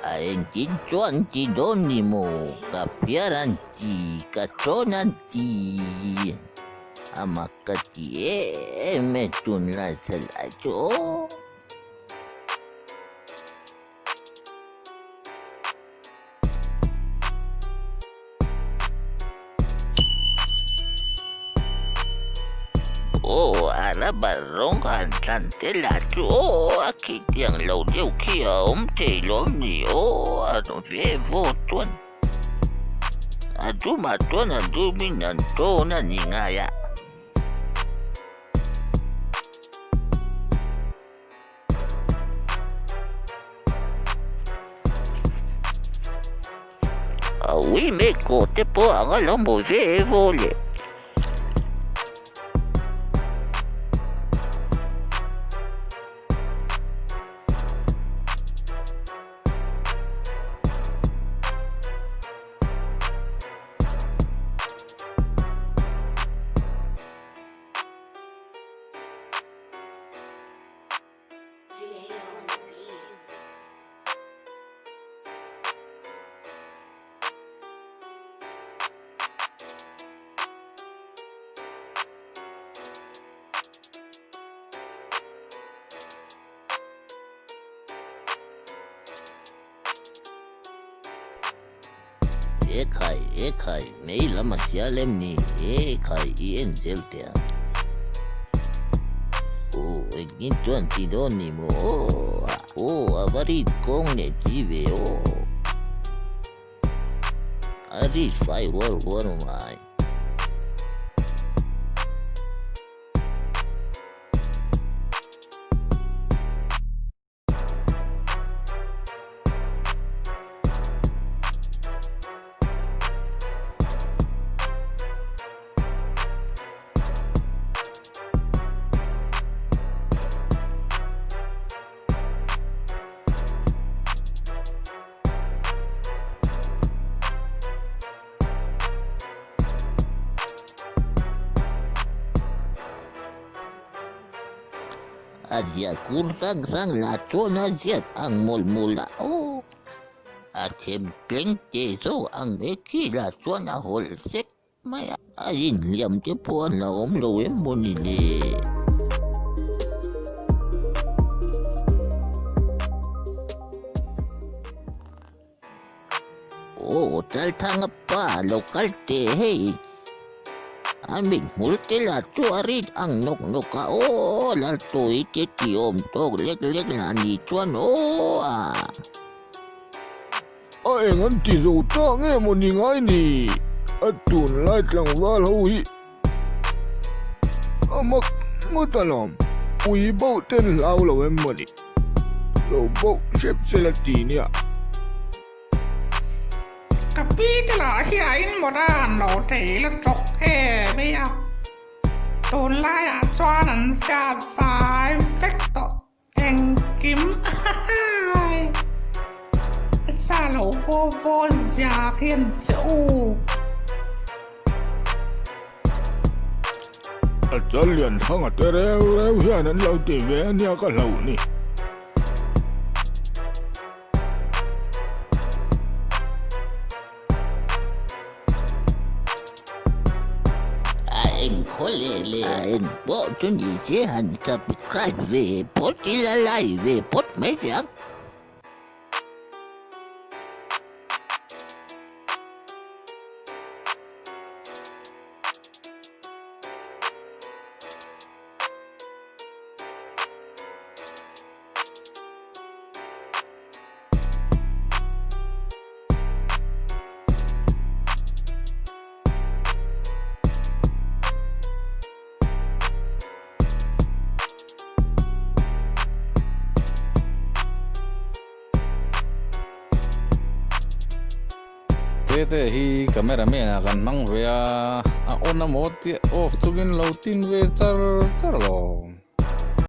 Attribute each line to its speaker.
Speaker 1: Aengkin cuanti donimo, kapiaranti, katonanti. Amakati metun la salacho. Barong hantan telacho akit yang lau diu kia telom ni anu vevo tuan adu matuan adu minanto na ningaya awi meko te po angalang mo vevo le Ekai, may lamasyalem ni Ekai iyan zeltea. Egin tuan tidoni mo. Avarit kong netive Arit fai war mai. Adia kurang sang latona ziat ang mulmula Atem pleng teso ang meki latona holsek maya alin liam te puan na omlowem mo nile. Taltanga pa lokal te hey. Amin multila tuarit ang noknoka lalto ite tiom tog leg na ni tuan
Speaker 2: Ay nganti zota nge mo ni ngay ni atun light lang wal hui amak ngotalam ui bau ten lau lo em mo ni lo bau shep selatinia
Speaker 3: Kapitela hiain moran lo teil sok bia Tulaya chuanan siat fai fekto en kim Sa lo vô gia hiền chủ
Speaker 2: Atalian hanga tereu hianan lau te venia ka lau ni
Speaker 1: Kolele en bo tuni je han subscribe ve pot ilalai ve pot meja
Speaker 4: Te hi cameraman akan mang vea a ona moti off tugin lautin ve char lo